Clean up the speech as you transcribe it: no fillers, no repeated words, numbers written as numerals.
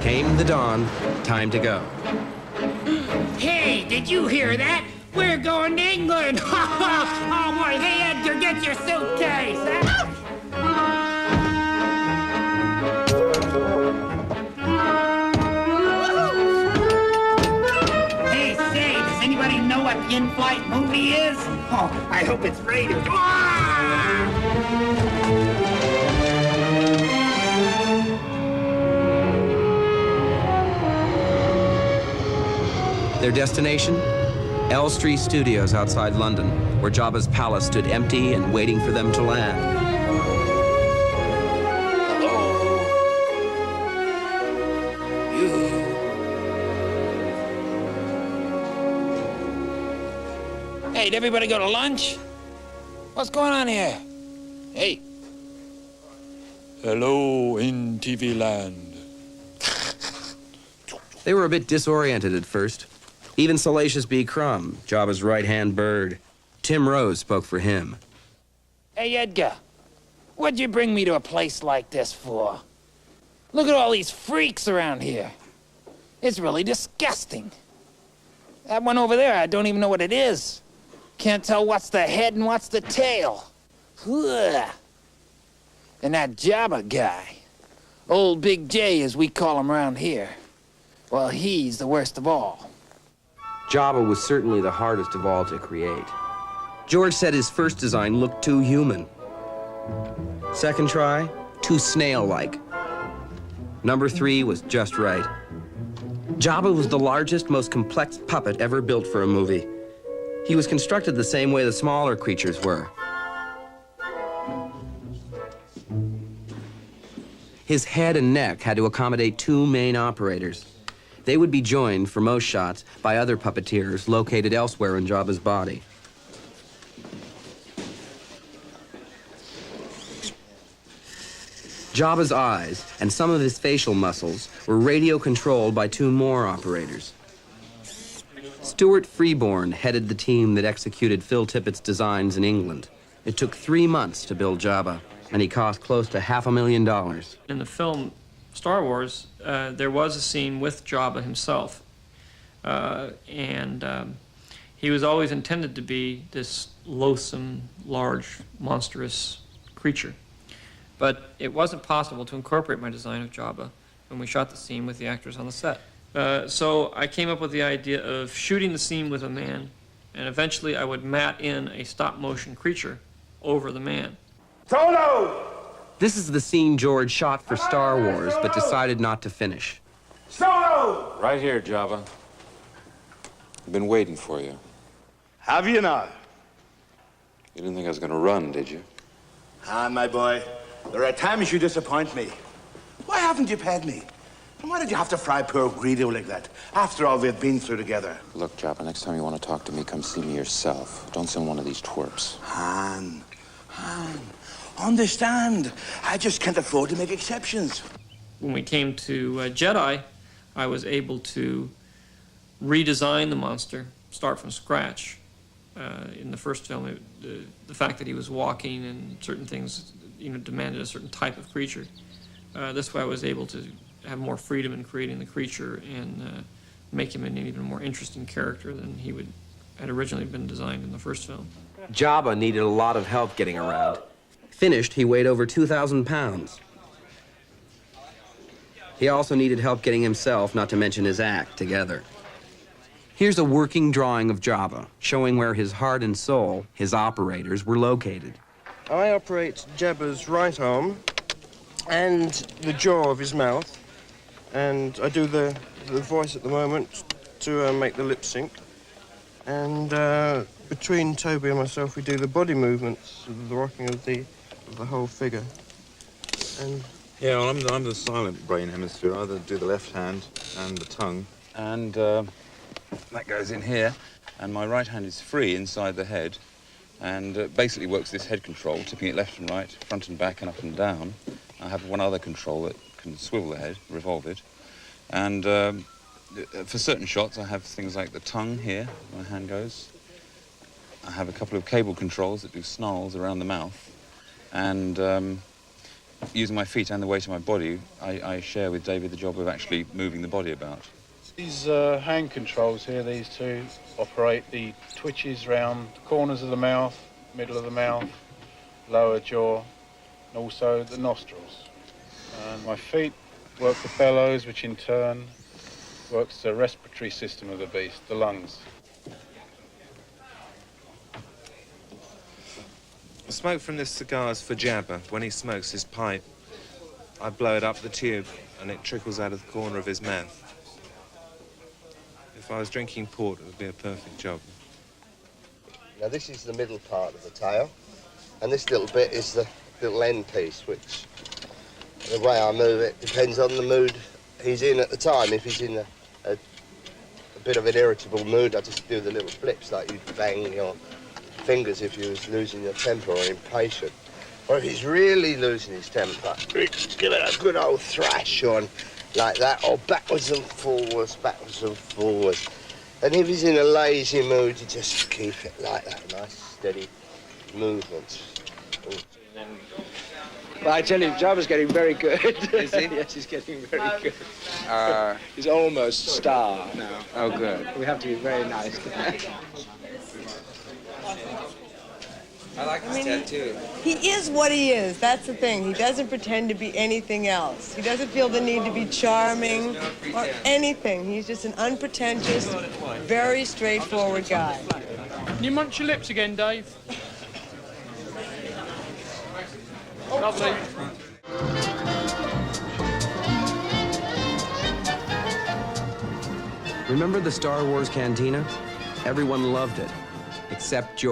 Came the dawn, time to go. Hey, did you hear that? We're going to England! Oh boy, hey Edgar, get your suitcase! Hey, say, does anybody know what the in-flight movie is? Oh, I hope it's Raiders. Their destination? Elstree Studios outside London, where Jabba's palace stood empty and waiting for them to land. Hello? You. Hey, did everybody go to lunch? What's going on here? Hey. Hello in TV land. They were a bit disoriented at first. Even Salacious B. Crumb, Jabba's right-hand bird. Tim Rose spoke for him. Hey, Edgar. What'd you bring me to a place like this for? Look at all these freaks around here. It's really disgusting. That one over there, I don't even know what it is. Can't tell what's the head and what's the tail. Ugh. And that Jabba guy, old Big J as we call him around here, well, he's the worst of all. Jabba was certainly the hardest of all to create. George said his first design looked too human. Second try, too snail-like. Number 3 was just right. Jabba was the largest, most complex puppet ever built for a movie. He was constructed the same way the smaller creatures were. His head and neck had to accommodate 2 main operators. They would be joined, for most shots, by other puppeteers located elsewhere in Jabba's body. Jabba's eyes and some of his facial muscles were radio-controlled by 2 more operators. Stuart Freeborn headed the team that executed Phil Tippett's designs in England. It took 3 months to build Jabba, and he cost close to $500,000. In the film Star Wars, there was a scene with Jabba himself, and he was always intended to be this loathsome, large, monstrous creature. But it wasn't possible to incorporate my design of Jabba when we shot the scene with the actors on the set. So I came up with the idea of shooting the scene with a man, and eventually I would mat in a stop-motion creature over the man. Solo! This is the scene George shot for Star Wars, but decided not to finish. Solo! Right here, Jabba. I've been waiting for you. Have you now? You didn't think I was gonna run, did you? Ah, my boy, there are times you disappoint me. Why haven't you paid me? And why did you have to fry poor Greedo like that, after all we've been through together? Look, Jabba, next time you want to talk to me, come see me yourself. Don't send one of these twerps. Han, understand. I just can't afford to make exceptions. When we came to Jedi, I was able to redesign the monster, start from scratch. In the first film, the fact that he was walking and certain things, demanded a certain type of creature. This way I was able to have more freedom in creating the creature and make him an even more interesting character than he had originally been designed in the first film. Jabba needed a lot of help getting around. Finished, he weighed over 2,000 pounds. He also needed help getting himself, not to mention his act, together. Here's a working drawing of Jabba, showing where his heart and soul, his operators, were located. I operate Jabba's right arm and the jaw of his mouth, and I do the voice at the moment to make the lip sync. And between Toby and myself, we do the body movements, the rocking of the whole figure. And yeah, well, I'm the silent brain hemisphere. I do the left hand and the tongue, and that goes in here. And my right hand is free inside the head, and basically works this head control, tipping it left and right, front and back, and up and down. I have one other control that can swivel the head, revolve it, and for certain shots, I have things like the tongue here, where my hand goes. I have a couple of cable controls that do snarls around the mouth, and using my feet and the weight of my body, I share with David the job of actually moving the body about. These hand controls here, these two, operate the twitches round the corners of the mouth, middle of the mouth, lower jaw, and also the nostrils. And my feet work the bellows, which in turn works the respiratory system of the beast, the lungs. The smoke from this cigar is for Jabba. When he smokes his pipe, I blow it up the tube and it trickles out of the corner of his mouth. If I was drinking port, it would be a perfect job. Now this is the middle part of the tail, and this little bit is the little end piece, which the way I move it depends on the mood he's in at the time. If he's in a bit of an irritable mood, I just do the little flips like you'd bang your fingers if you was losing your temper or impatient. Or if he's really losing his temper, give it a good old thrash on like that, or backwards and forwards, backwards and forwards. And if he's in a lazy mood, you just keep it like that, nice steady movements. Well, I tell you, Jabba's getting very good. Is he? Yes, he's getting very good. He's almost star now. Oh, good. We have to be very nice to him. I like this tattoo. He is what he is. That's the thing. He doesn't pretend to be anything else. He doesn't feel the need to be charming or anything. He's just an unpretentious, very straightforward guy. Can you munch your lips again, Dave? Lovely. Remember the Star Wars cantina? Everyone loved it, except George.